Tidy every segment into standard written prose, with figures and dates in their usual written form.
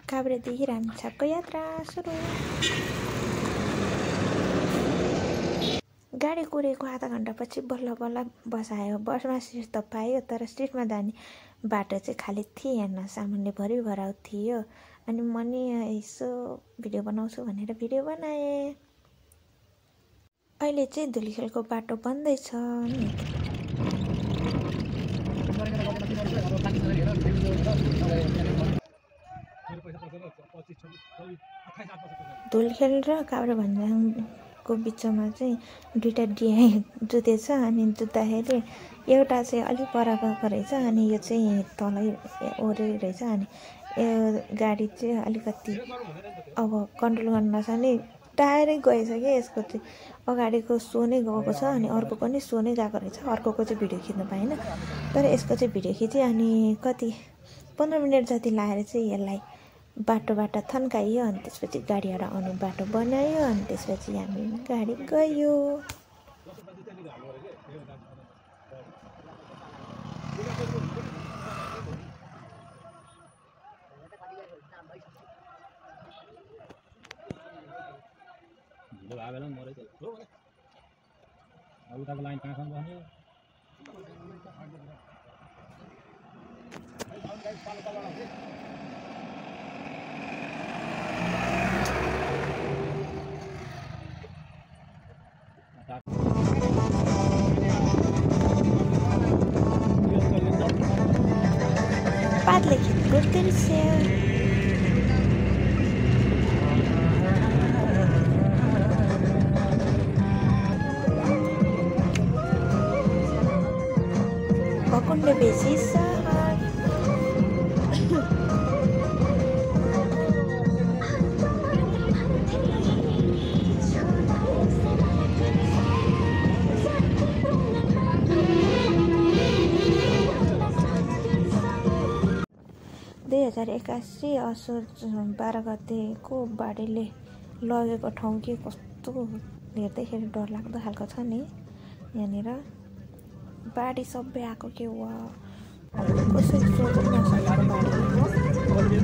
काभ्रेदेखि रामेछापको यात्रा सुरु। गाडी कुरेको आधा घन्टापछि बल्ल बल्ल बस आयो। बसमा सिट त पायो, तर सिटमा जाने बाटो चाहिँ खाली थिएन। सामुन्ने भरि भराउ थियो। अनि म नि यसो भिडियो बनाउँछु भनेर भिडियो बनाएँ। अहिले चाहिँ धुलीखेलको बाटो बन्दैछ नि। धुलीखेल र काभ्रे भन्ज्याङको बिचमा चाहिँ दुईवटा डिआई जुतेछ। अनि जुत्दाखेरि एउटा चाहिँ अलिक पर गएको रहेछ, अनि यो चाहिँ तलै ओरे रहेछ। अनि यो गाडी चाहिँ अलिकति अब कन्ट्रोल गर्न नसक्ने टायरै गएछ क्या। यसको चाहिँ अगाडिको सो नै गएको छ, अनि अर्कोको नि सो नै गएको रहेछ। अर्कोको चाहिँ भिडियो खिच्नु पाएन, तर यसको चाहिँ भिडियो खिचेँ। अनि कति 15 मिनट जति लाएर चाहिँ यसलाई बाटोबाट थन्काइयो। अनि त्यसपछि गाडीहरू आउने बाटो बनायो। अनि त्यसपछि हामी गाडी गयो। पातले खिच्को दृश्य। भकुण्डे बेसी सहर। दुई 2081 असोज 12 गतेको बाढीले लगेको ठाउँ के कस्तो हेर्दैखेरि डरलाग्दो खालको छ नि। यहाँनिर बाढी सबै आएको के वा कसै सोच्नु नसकेको बाढी।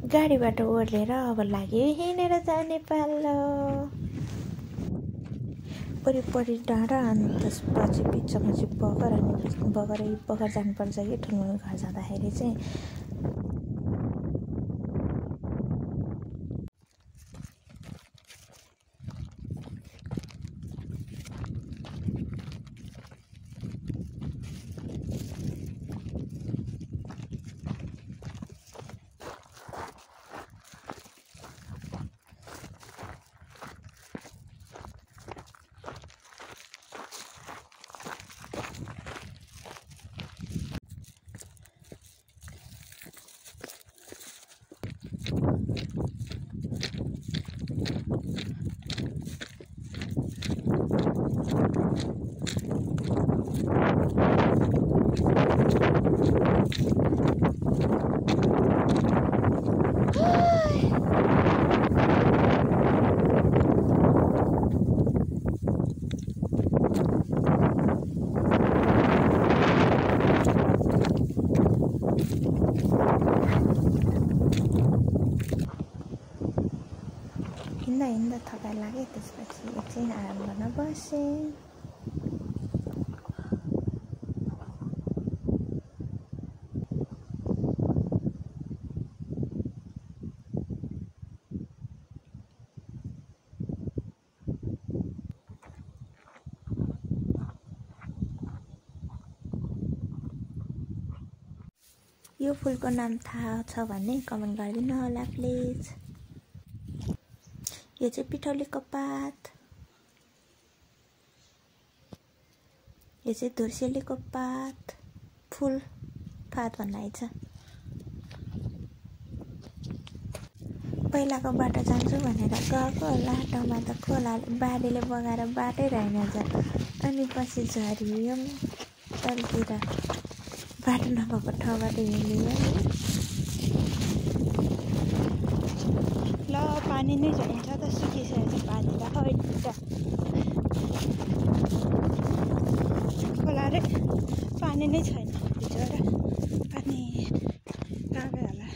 गाडीबाट ओर्लेर अब लाग्यो हिँडेर जाने पालो। वरिपरि डाँडा, अनि त्यसपछि बिचमा चाहिँ बगर। अनि बगर जानुपर्छ कि ठुलो घर जाँदाखेरि चाहिँ। हिँड्दा थकाइ लाग्यो। त्यसपछि एकछिन आराम गर्न बसेँ। यो फुलको नाम थाहा छ भने कमेन्ट गरिदिनु होला प्लिज। यो चाहिँ पिठौलीको पात। यो चाहिँ धुर्सेलीको पात। फुल पात भन्नाइछ। पहिलाको बाटो जान्छु भनेर गएको लाटोमा त खोला बाढीले बगाएर बाटै रहेनछ। अनि पछि झरियो तलतिर बाटो नभएको ठाउँबाट हिँडियो। ल पानी नै चाहिन्छ त सुकिसकेको पानी त खोला रे पानी नै छैन भित्र पानी कहाँ गयो होला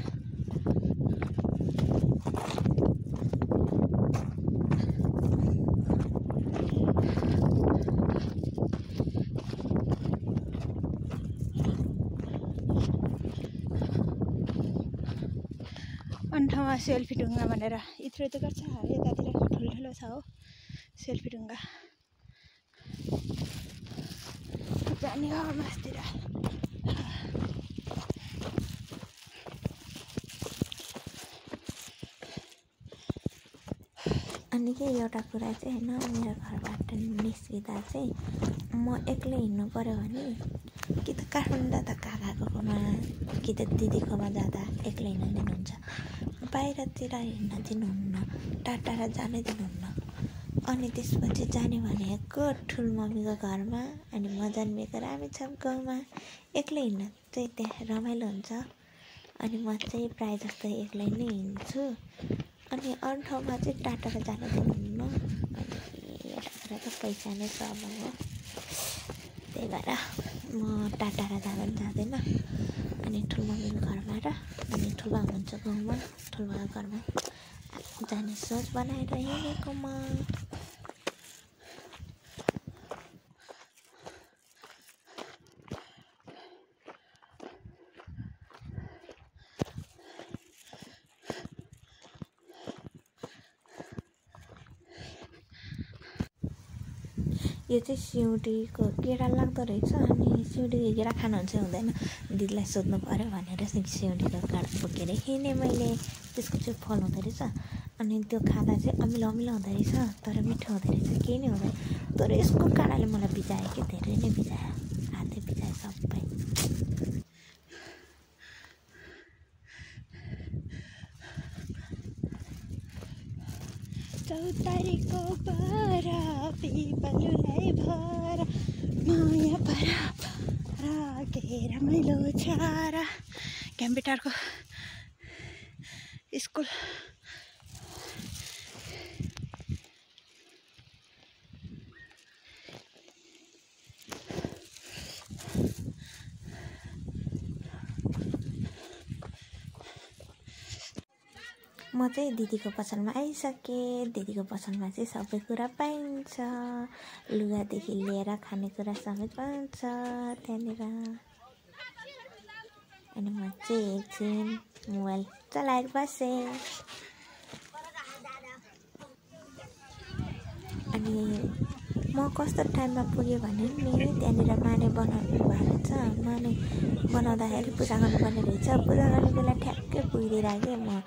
अन्ठामा सेल्फी ढुङ्गा भनेर यत्रो त गर्छ यतातिर ठुल्ठुलो छ हो सेल्फी ढुङ्गा जाने हो मासतिर अनि के एउटा कुरा चाहिँ होइन मेरो घरबाट निस्किँदा चाहिँ म एक्लै हिँड्नु पऱ्यो भने कि त काठमाडौँ त काकाकोमा कि त दिदीकोमा जाँदा एक्लै हिँड्न दिनुहुन्छ बाहिरतिर हिँड्न दिनुहुन्न टाढा जानै दिनुहुन्न अनि त्यसपछि जाने भनेको ठुलमम्मीको घरमा अनि म जन्मेको रामेछाप गाउँमा एक्लै हिँड्न चाहिँ त्यहाँ रमाइलो हुन्छ अनि म चाहिँ प्रायः जस्तो एक्लै नै हिँड्छु अनि अरू ठाउँमा चाहिँ टाढा जान दिनुहुन्न अनि एउटा कुरा त पैसा नै प्रब्लम हो त्यही भएर म टाढा जाँदैन अनि ठुलमम्मीको घरमा र अनि ठुलो हुनुहुन्छ गाउँमा ठुलोको घरमा जाने सोच बनाएर हिँडेको म यो चाहिँ सिउँडीको केरा लाग्दो रहेछ अनि सिउँडीको केरा खानुहुन्छ हुँदैन दिदीलाई सोध्नु पऱ्यो भनेर सिउँडीको काँडा बोकेर हिँडेँ मैले त्यसको चाहिँ फल हुँदो रहेछ अनि त्यो खाँदा चाहिँ अमिलो अमिलो हुँदो रहेछ तर मिठो हुँदो रहेछ केही नै हुँदैन तर यसको काँडाले मलाई भिजायो कि धेरै नै भिजायो हातै भिजायो सबै चौतारीको बारा पिपलुलाई भर माया परा के रमाइलो छ र क्याम्पेटारको स्कुल म चाहिँ दिदीको पसलमा आइसकेँ दिदीको पसलमा चाहिँ सबै कुरा पाइन्छ लुगादेखि लिएर खानेकुरा समेत पाउँछ त्यहाँनिर अनि म चाहिँ एकछिन मोबाइल चलाएर बसेँ अनि म कस्तो टाइममा पुगेँ भने नि त्यहाँनिर माने बनाउनु भएको छ माने बनाउँदाखेरि पूजा गर्नुपर्ने रहेछ पूजा गर्ने बेला ठ्याक्कै पुगिदिइराखेँ म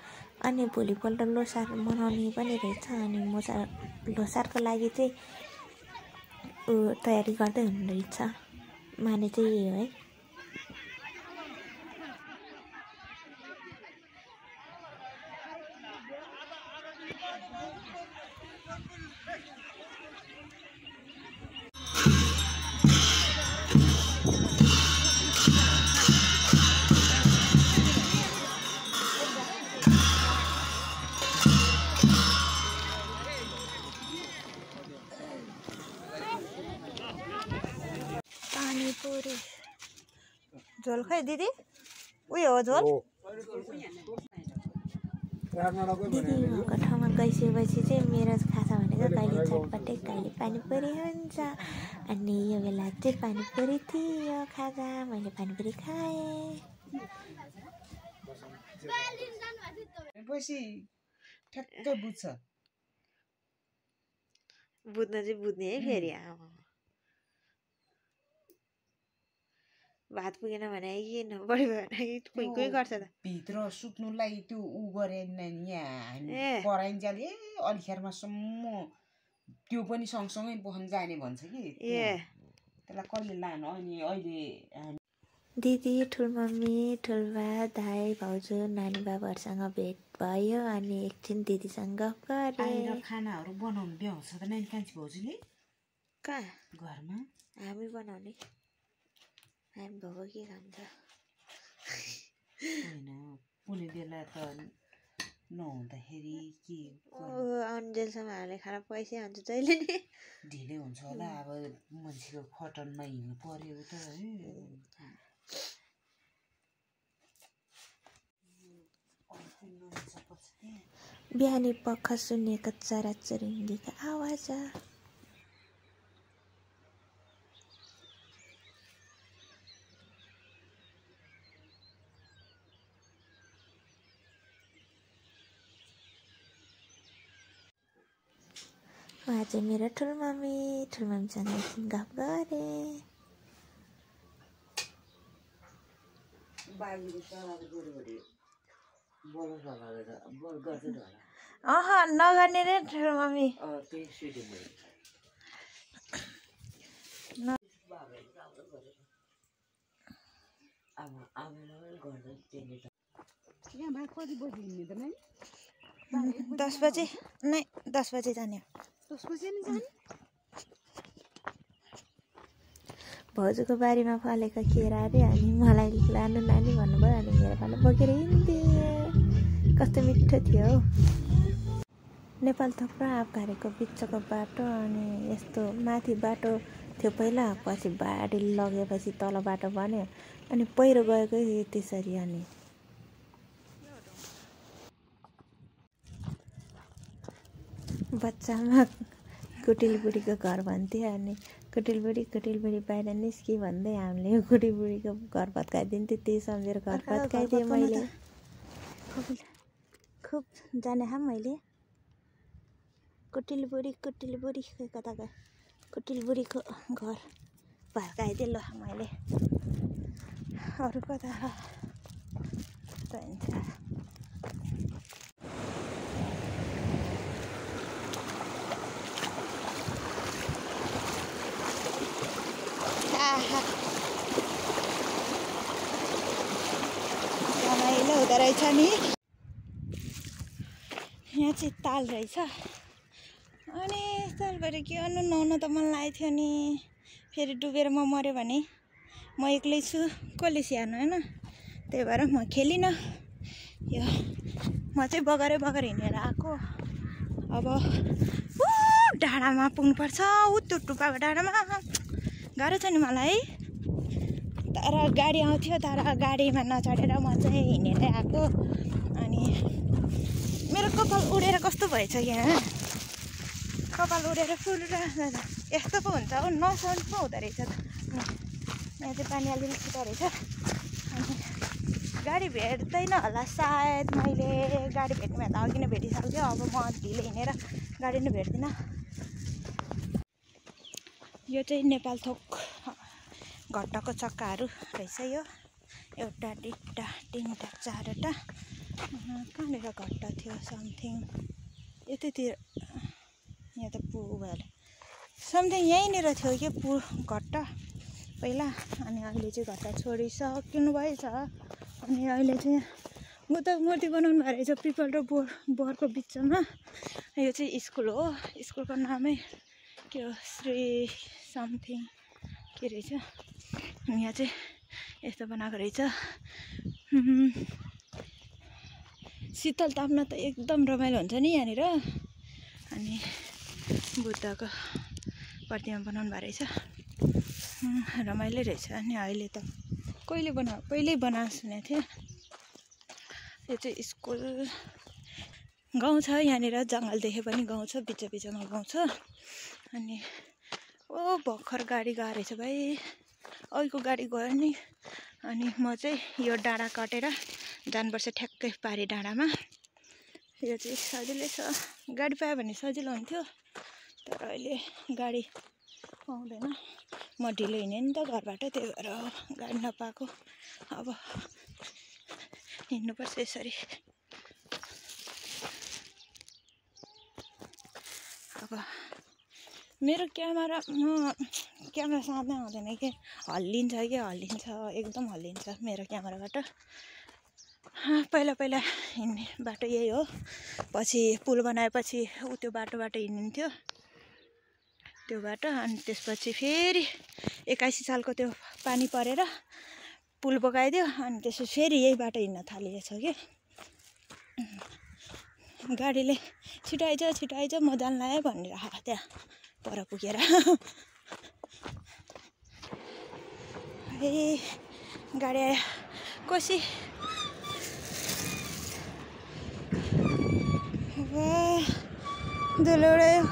अनि भोलिपल्ट लोसार मनाउने पनि रहेछ अनि म लोसारको लागि चाहिँ तयारी गर्दै हुनु रहेछ माने चाहिँ यही हो है पानीपुरी झोल खै दिदी उयो हो झोल दिदी भएको ठाउँमा गइसकेपछि चाहिँ मेरो खाजा भनेको कहिले चटपटे कहिले पानीपुरी हुन्छ अनि यो बेला चाहिँ पानीपुरी थियो खाजा मैले पानीपुरी खाएँ ठ्याक्कै बुझ्छ बुझ्न चाहिँ बुझ्ने है फेरि आमा भात पुगेन भने किन बढी भयो भने कोही कोही गर्छ त भित्र सुत्नुलाई त्यो उ गरेन यहाँ पराइन्जाल अलिखेरमासम्म त्यो पनि सँगसँगै पखान जाने भन्छ कि त्यसलाई कहिले लानु अनि अहिले दिदी ठुलमम्मी ठुलबा दाइ भाउजू नानी बाबाहरूसँग भेट भयो अनि एकछिन दिदीसँग गफ गरेँ खानाहरू बनाउनु भ्याउँछ त नानी कान्छी भाउजूले कहाँ घरमा हामी बनाउने हामी भएको के खान्छ होइन कुनै बेला त नहुँदाखेरि के अन्जेलसम्म हाले खाना पैसै हुन्छ जहिले नि ढिलै हुन्छ होला अब मान्छेको खटनमा हिँड्नु पर्यो त बिहानी पख सुनेको चराचुरुङ्गीको आवाज आज मेरो ठुलमम्मीसँग एकछिन गफ गरे नगर्ने रे ठुलमम्मी कति बजी हिँड्ने त नै 10 बजे नै 10 बजे जाने 10 बजे नि जाने भाउजूको बारीमा फलेको केरा रे अनि मलाई लानु नानी भन्नुभयो अनि मेरो पालो बोकेर हिँड्दिए कस्तो मिठो थियो हौ नेपाल थुप्रो आँपघारेको बिचको बाटो अनि यस्तो माथि बाटो थियो पहिला पछि बाढी लगेपछि तल बाटो बन्यो अनि पहिरो गएकै त्यसरी अनि बच्चामा कुटिल बुढीको घर भन्थ्यो अनि कुटिल बुढी बाहिर निस्की भन्दै हामीले कुटिल बुढीको घर भत्काइदिन्थ्यो त्यही सम्झेर घर भत्काइदिएँ मैले खुब जाने मैले कुटिल बुढी खै कता गयो कुटिल बुढीको घर भत्काइदिएँ ल मैले अरू कता चाहिन्छ रमाइलो हुँदो रहेछ नि यहाँ चाहिँ ताल रहेछ अनि तालबाट के गर्नु नुहाउन त मन लागेको थियो नि फेरि डुबेर म मऱ्यो भने म एक्लै छु कसले स्याहार्नु होइन त्यही भएर म खेलिनँ यो म चाहिँ बगरै हिँडेर आएको अब डाँडामा पुग्नुपर्छ त्यो टुप्पाको डाँडामा गाह्रो छ नि मलाई तर गाडी आउँथ्यो तर गाडीमा नचढेर म चाहिँ हिँडेरै आएको अनि मेरो कपाल उडेर कस्तो भएछ यहाँ कपाल उडेर फुलेर यस्तो पो हुन्छ हौ नसाउनु पो हुँदो रहेछ त यहाँ चाहिँ पानी अलिअलि छिटो रहेछ अनि गाडी भेट्दैन होला सायद मैले गाडी भेट्ने भए त अघि नै भेटिसक्थ्यो अब म ढिलो हिँडेर गाडी नै भेट्दिनँ यो चाहिँ नेपाल थोक घट्टाको चक्काहरू रहेछ यो एउटा दुईवटा तिनवटा चारवटा कहाँनिर घट्टा थियो समथिङ यतैतिर यहाँ त पु भयो समथिङ यहीँनिर थियो कि पु घट्टा पहिला अनि अहिले चाहिँ घट्टा छोडिसकिनु भएछ अनि अहिले चाहिँ बुद्ध मूर्ति बनाउनु भएको रहेछ पिपल र बरको बिचमा यो चाहिँ स्कुल हो स्कुलको नामै के हो श्री समथिङ के रहेछ यहाँ चाहिँ यस्तो बनाएको रहेछ शीतल ताप्न त एकदम रमाइलो हुन्छ नि यहाँनिर अनि बुद्धको प्रतिमा बनाउनु भएको रहेछ रमाइलो रहेछ अनि अहिले त पहिल्यै बनाएको सुनेको थिएँ यो चाहिँ स्कुल गाउँ छ यहाँनिर जङ्गल देखे पनि गाउँ छ बिचमा गाउँ छ अनि ओ भर्खर गाडी गएको रहेछ भाइ अहिलेको गाडी गयो नि अनि म चाहिँ यो डाँडा कटेर जानुपर्छ ठ्याक्कै पारी डाँडामा यो चाहिँ सजिलै छ गाडी पायो भने सजिलो हुन्थ्यो तर अहिले गाडी पाउँदैन म ढिलो हिँडेँ नि त घरबाट त्यही भएर गाडी नपाएको अब हिँड्नुपर्छ यसरी अब मेरो क्यामेरा साँच्चै आउँदैन कि हल्लिन्छ एकदम हल्लिन्छ मेरो क्यामेराबाट पहिला हिँड्ने बाटो यही हो पछि पुल बनाएपछि त्यो बाटोबाट हिँडिन्थ्यो त्यो बाटो अनि त्यसपछि फेरि 81 सालको त्यो पानी परेर पुल बगाइदियो अनि त्यसपछि फेरि यही बाटो हिँड्न थालिएछ कि गाडीले छिटो आइज म जान्ला है भनिरहेको त्यहाँ पर पुगेर ए गाडी आयो कोसी धुलो उड्यो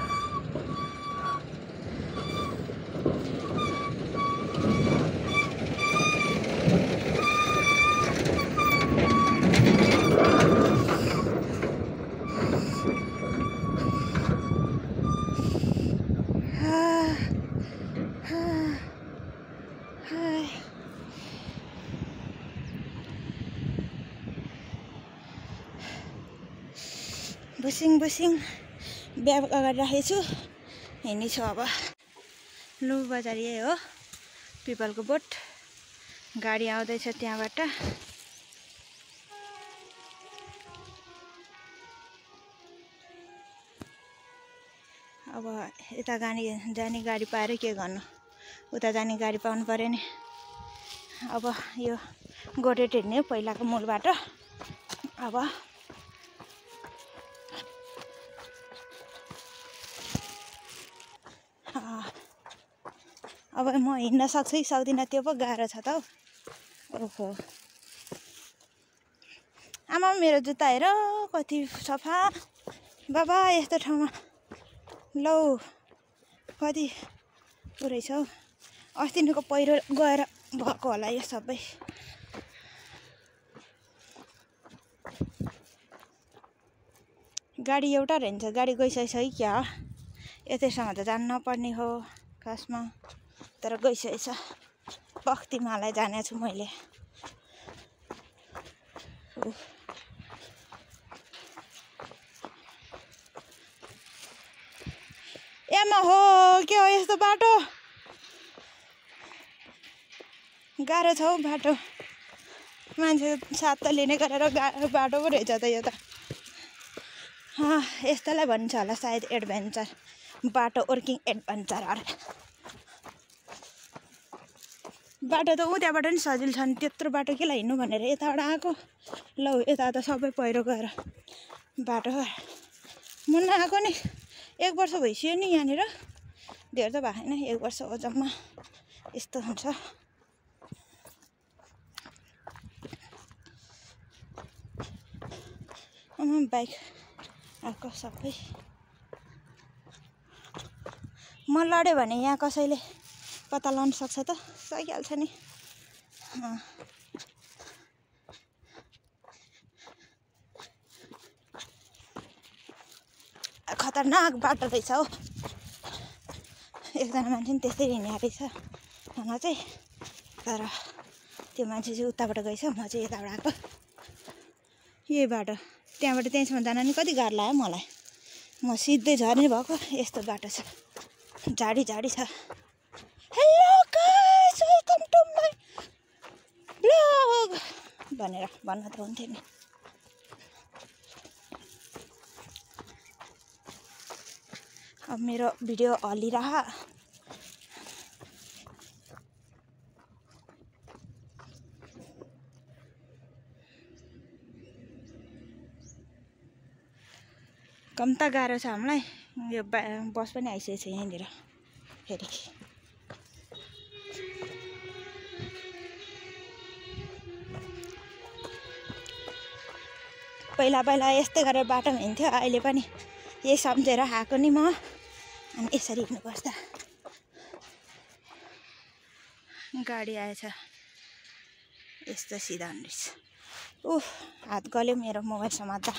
बुसिङ ब्याग अगाडि राखेको छु हिँड्नेछु अब लु बजारिए हो पिपलको बोट गाडी आउँदैछ त्यहाँबाट अब यता जाने गाडी पाएर के गर्नु उता जाने गाडी पाउनु पर्यो नि अब यो गोटेट हिँड्ने पहिलाको मूलबाट अब म हिँड्न सक्छु कि सक्दिनँ त्यो पो गाह्रो छ त हौ ओहो आमा मेरो जुत्ता हेर कति सफा बाबा यस्तो ठाउँमा लौ कति पुरै छ हौ अस्तिको पहिरो गएर भएको होला यो सबै गाडी एउटा रहन्छ गाडी गइसकेछ कि क्या यतैसँग त जानु नपर्ने हो खासमा तर गइसकेछ बख्तीमालाई जाने छु मैले एमा हो के हो यस्तो बाटो गाह्रो छ हौ बाटो मान्छे साथ त लिने गरेर गाह्रो बाटो पो रहेछ त यो त यस्तोलाई भन्छ होला सायद एडभेन्चर बाटो वर्किङ एडभेन्चर अरे बाटो त त्यहाँबाट नि सजिलो छ नि त्यत्रो बाटो केलाई हिँड्नु भनेर यताबाट आएको लौ यता त सबै पहिरो गएर बाटो मुन्न आएको नि 1 वर्ष भइसक्यो नि यहाँनिर धेर त भएको छैन 1 वर्ष हो जम्मा यस्तो हुन्छ बाइक आएको सबै म लड्यो भने यहाँ कसैले पत्ता लगाउन सक्छ त सकिहाल्छ नि खतरनाक बाटो रहेछ हौ एकजना मान्छे नि त्यस्तै हिँड्ने रहेछ हुन चाहिँ तर त्यो मान्छे चाहिँ उताबाट गएछ म चाहिँ यताबाट आएको यही बाटो त्यहाँबाट त्यहीँसम्म जान नि कति गाह्रो लाग्यो मलाई म सिधै झर्ने भएको यस्तो बाटो छ झाडी छ hello guys welcome to my blog भनेर भन्न त हुन्थ्यो नि अब मेरो भिडियो हल्लिरह कम त गाह्रो छ हामीलाई यो बस पनि आइसकेको छ यहाँनिर फेरि पहिला यस्तै गरेर बाटोमा हिँड्थ्यो अहिले पनि यही सम्झेर आएको नि म अनि यसरी हिँड्नुपर्छ गाडी आएछ यस्तो सिधा हुँदैछ हात गल्यो मेरो मोबाइल समात्दा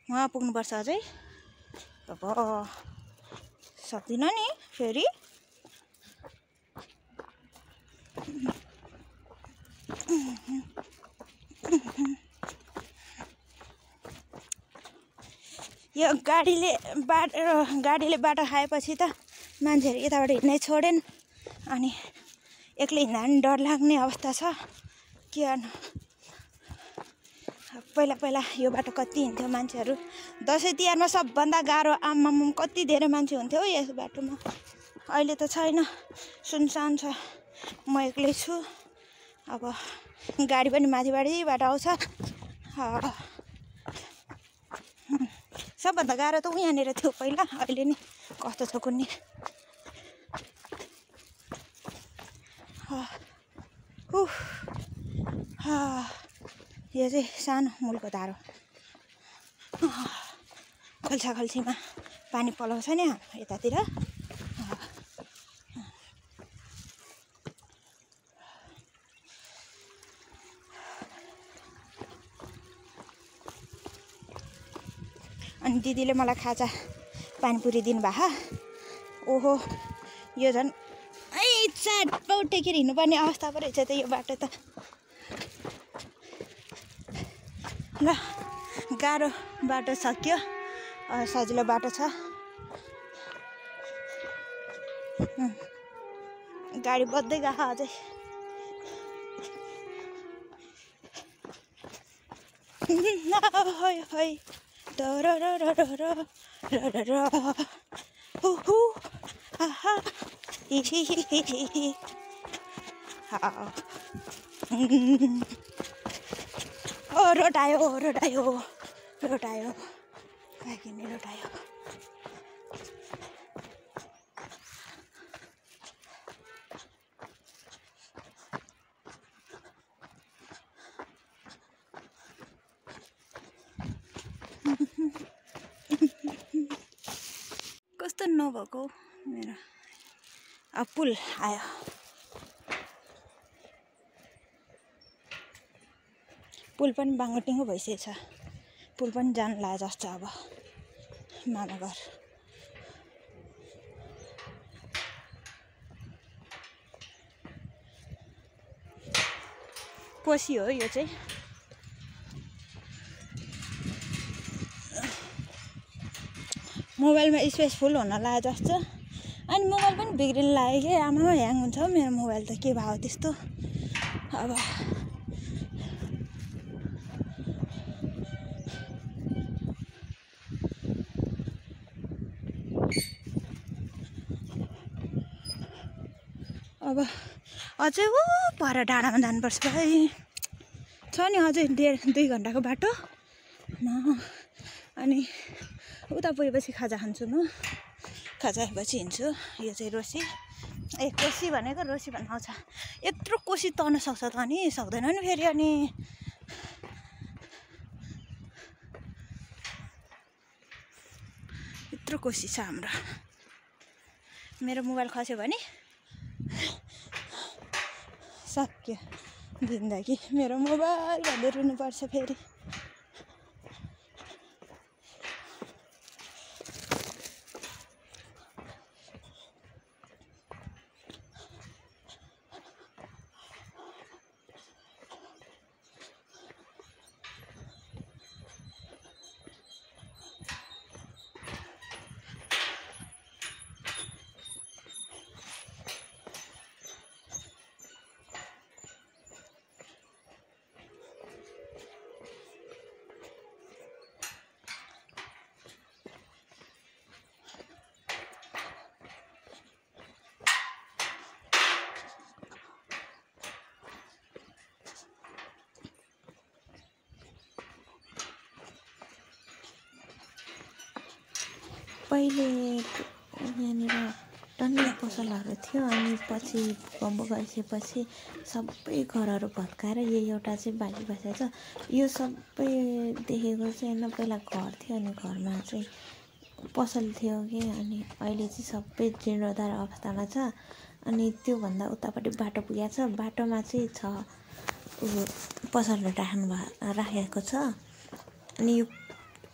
वहाँ पुग्नुपर्छ अझै अब सक्दिनँ नि फेरि यो गाडीले बाटो खाएपछि त मान्छेहरू यताबाट हिँड्नै छोडेन् अनि एक्लै हिँड्दा पनि डर लाग्ने अवस्था छ के गर्नु पहिला यो बाटो कति हिँड्थ्यो मान्छेहरू दसैँ तिहारमा सबभन्दा गाह्रो आमाम कति धेरै मान्छे हुन्थ्यो हौ यस बाटोमा अहिले त छैन, सुनसान छ। म एक्लै छु। अब गाडी पनि माथिबाटै आउँछ। सबभन्दा गाह्रो त यहाँनिर थियो पहिला, अहिले नि कस्तो छ कुन्नी। यो चाहिँ सानो मूलको धारो। खोल्छाखोल्छीमा पानी पलाउँछ नि यतातिर। अनि दिदीले मलाई खाजा पानीपुरी दिनुभएको। ओहो, यो झन् चाटो टेकेर हिँड्नुपर्ने अवस्था पो रहेछ त यो बाटो त। ल, गाह्रो बाटो सक्यो, सजिलो बाटो छ। गाडी बज्दै गएको अझै। रोड आयो, रोड आयो, रोड आयो, भागिने रोड आयो। कस्तो नभएको मेरो। अब पुल आयो। पुल पनि बाङ्गोटिङ्गो भइसकेछ। पुल पनि जान लाग्यो जस्तो अब मामा घर। कोसी हो यो चाहिँ। मोबाइलमा स्पेस फुल हुन लाग्यो जस्तो। अनि मोबाइल पनि बिग्रिन लाग्यो कि आमामा ह्याङ हुन्छ हौ मेरो मोबाइल त। के भयो त्यस्तो। अब अझै पर डाँडामा जानुपर्छ भाइ। छ नि अझै 1.5-2 घन्टाको बाटो। अनि उता पुगेपछि खाजा खान्छु म। खाजा खाएपछि हिँड्छु। यो चाहिँ रोसी। कोसी भनेको रोसी भन्नु आउँछ। यत्रो कोसी तर्न सक्छ त अनि सक्दैन नि फेरि। अनि यत्रो कोसी छ हाम्रो। मेरो मोबाइल खस्यो भने सक्यो जिन्दगी। मेरो मोबाइल भन्दै रुनुपर्छ फेरि। पहिले यहाँनिर टन्नै पसलहरू थियो। अनि पछि भूकम्प गइसकेपछि सबै घरहरू भत्काएर यो एउटा चाहिँ बाँकी बसेको छ। यो सबै देखेको चाहिँ होइन, पहिला घर थियो अनि घरमा चाहिँ पसल थियो कि। अनि अहिले चाहिँ सबै जीर्णोद्धार अवस्थामा छ। अनि त्योभन्दा उतापट्टि बाटो पुगेको छ। बाटोमा चाहिँ छ पसलहरू राखेको छ। अनि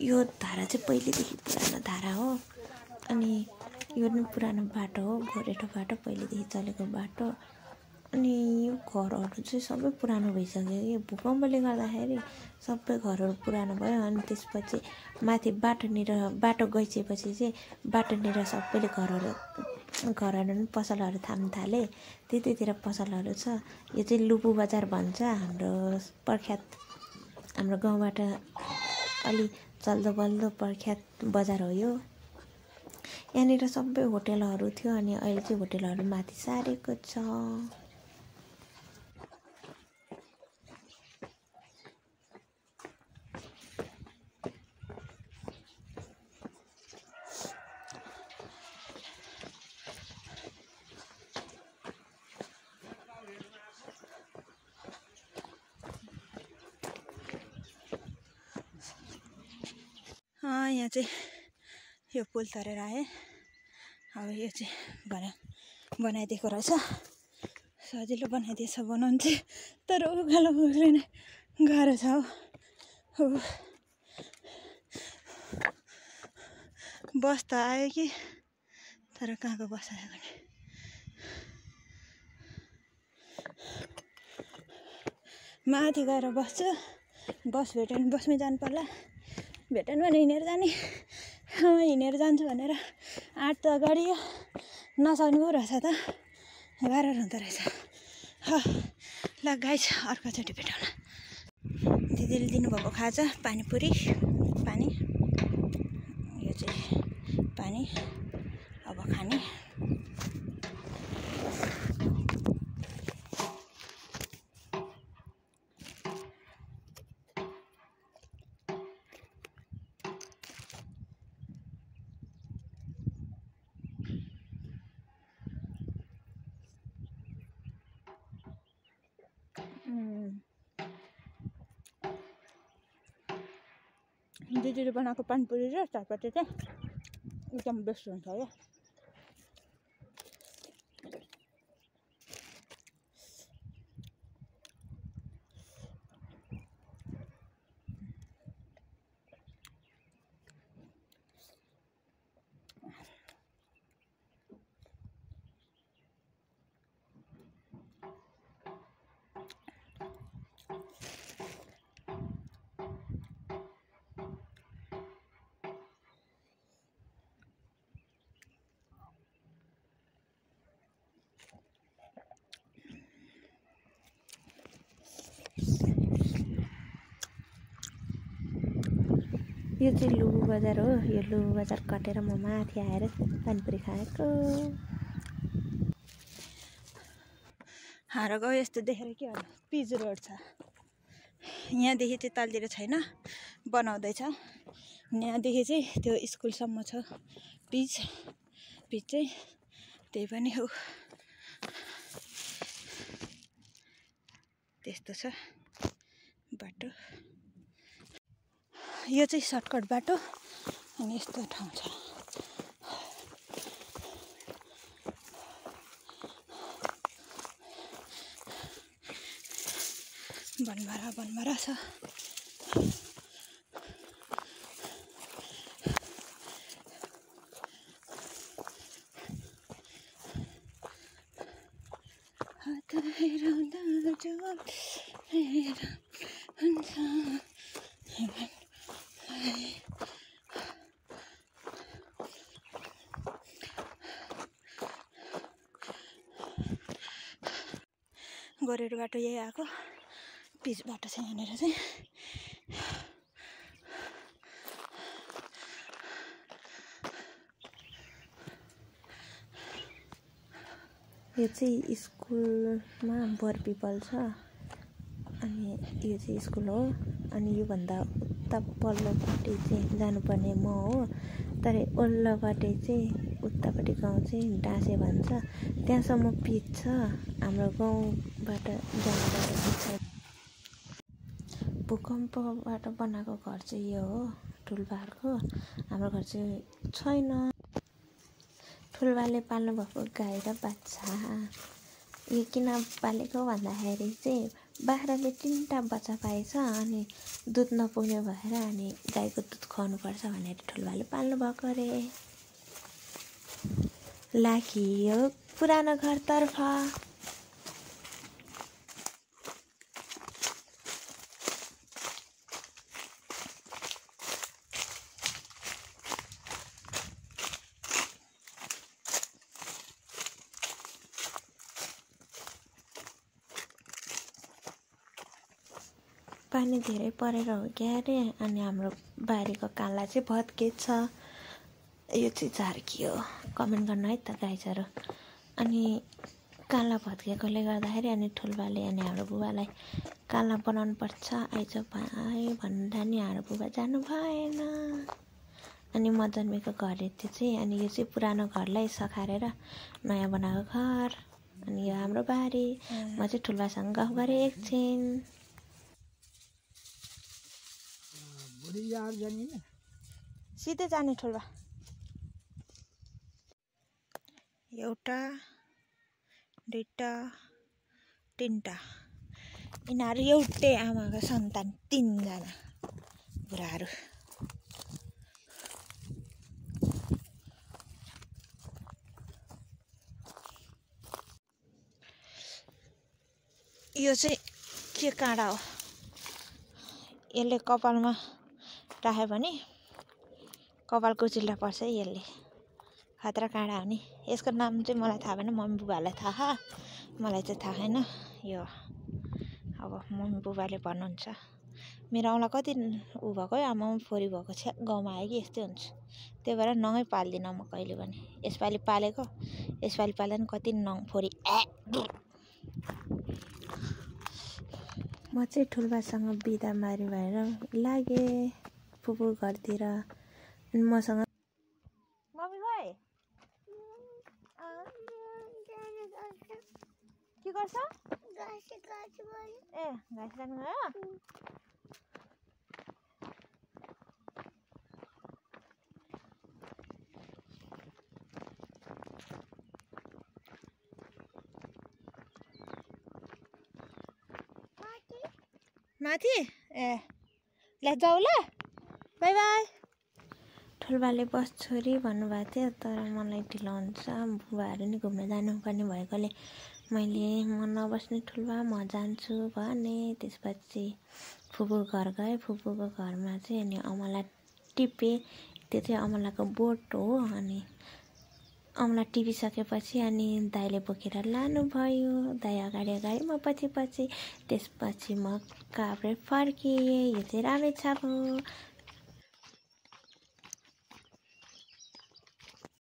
यो धारा चाहिँ पहिलेदेखि पुरानो धारा हो। अनि यो पनि पुरानो बाटो हो, गोरेटो बाटो, पहिलेदेखि चलेको बाटो। अनि यो घरहरू चाहिँ सबै पुरानो भइसक्यो कि भूकम्पले गर्दाखेरि सबै घरहरू पुरानो भयो। अनि त्यसपछि माथि बाटो गइसकेपछि चाहिँ बाटोनिर सबैले घरहरू पनि पसलहरू थाम्न थाले। त्यतितिर पसलहरू छ। यो चाहिँ लुपु बजार भन्छ। हाम्रो प्रख्यात, हाम्रो गाउँबाट अलि चल्दो बल्दो प्रख्यात बजार हो यो। यहाँनिर सबै होटेलहरू थियो अनि अहिले चाहिँ होटेलहरू माथि सारेको छ। यहाँ चाहिँ यो पुल तरेर आएँ। अब यो चाहिँ बनाइदिएको रहेछ, सजिलो बनाइदिएछ बनाउनु चाहिँ, तर उकालो उक्लिने गाह्रो छ हौ। बस त आयो कि, तर कहाँको बस आयो भने माथि गएर बस्छु। बस भेट्यो भने बसमै जानु पर्ला, भेटेन भने हिँडेर जाने। हिँडेर जान्छु भनेर आँट त गरियो, नसक्नु पो रहेछ त, गाह्रो हुँदो रहेछ। ल गाइस, अर्कोचोटि भेटौँ न। दिदीले दिनुभएको खाजा पानीपुरी, पानी, यो चाहिँ पानी अब खाने। दिदीले बनाएको पानीपुरी र चियापत्ती चाहिँ एकदम बेस्ट हुन्छ क्या। यो चाहिँ लुबु बजार हो। यो लुबु बजार कटेर म माथि आएर पानीपुरी खाएको। हार गयो यस्तो देखेर के होला। पिच रोड छ यहाँदेखि चाहिँ तलतिर छैन, बनाउँदैछ। यहाँदेखि चाहिँ त्यो स्कुलसम्म छ पिच चाहिँ, त्यही पनि हो त्यस्तो छ बाटो। यो चाहिँ सर्टकट बाटो अनि यस्तो ठाउँ छ। बनमारा छ। गोरेरो बाटो यही आएको, पिच बाटो छ यहाँनिर चाहिँ। यो चाहिँ स्कुलमा बर पिपल छ अनि यो चाहिँ स्कुल हो। अनि योभन्दा उता पल्लोपट्टि चाहिँ जानुपर्ने म हो, तर ओल्लोपट्टि चाहिँ उतापट्टि गाउँ चाहिँ डाँसे भन्छ, त्यहाँसम्म पिच छ। हाम्रो गाउँबाट जाँदा भूकम्पबाट बनाएको घर चाहिँ यो हो, ठुलबारको। हाम्रो घर चाहिँ छैन। ठुलबाले पाल्नु भएको गाई र बाछा। यो किन पालेको भन्दाखेरि चाहिँ बाख्राले 3टा बच्चा पाएछ अनि दुध नपुग्ने भएर अनि गाईको दुध खुवाउनुपर्छ भनेर ठुलबाले पाल्नु भएको अरे। लागियो पुरानो घरतर्फ। पानी धेरै परेर हो क्या अरे। अनि हाम्रो बारीको कान्ला चाहिँ भत्केछ। यो चाहिँ झार्की हो, कमेन्ट गर्नु है त गाइजहरू। अनि काला भत्केकोले गर्दाखेरि अनि ठुल्बाले अनि हाम्रो बुबालाई काला बनाउनु पर्छ आइज भाइ भन्दा नि हाम्रो बुबा जानु भएन। अनि म जन्मेको घर यति चाहिँ, अनि यो चाहिँ पुरानो घरलाई सखारेर नयाँ बनाएको घर। अनि यो हाम्रो बारी। म चाहिँ ठुल्बासँग गफ गरेँ एकछिन। सिधै जाने ठुल्बा। एउटा, दुईटा, तीनटा, यिनीहरू एउटै आमाको सन्तान, 3 जना बुढाहरू। यो चाहिँ के काँडा हो, यसले कपालमा राख्यो भने कपाल कुचिल्ला पर्छ है। यसले खतरा काँडा हो नि। यसको नाम चाहिँ मलाई थाहा भएन, मम्मी बुबालाई थाहा, मलाई चाहिँ थाहा छैन। यो अब मम्मी बुबाले भन्नुहुन्छ। मेरो औँला कति ऊ भएको है, आमा फोरी भएको छ, गाउँमा आयो कि यस्तै हुन्छ। त्यही भएर नङै पाल्दिनँ म कहिले पनि। यसपालि पालेको, यसपालि पाल्दा नि कति नङ फोरी। म चाहिँ ठुल्बासँग बिदामारी भएर लागेँ फुपू घरतिर। अनि मसँग मम्मी खोइ के गर्छ? ए घाँस काट्नु गयो? माथि? ए ल जाऊ ल, बाई बाई। ठुल्बाले बस छोरी भन्नुभएको थियो, तर मलाई ढिलो हुन्छ, बुबाहरू नि घुम्न जानुपर्ने भएकोले मैले म नबस्ने ठुल्बा म जान्छु भने। त्यसपछि फुपू घर गएँ। फुपूको घरमा चाहिँ अनि अमला टिपेँ। त्यो चाहिँ अमलाको बोट हो। अनि अमला टिपिसकेपछि अनि दाइले बोकेर लानुभयो। दाइ अगाडि अगाडि म पछि पछि। त्यसपछि म काभ्रे फर्किएँ। यो चाहिँ रामेछाप हो।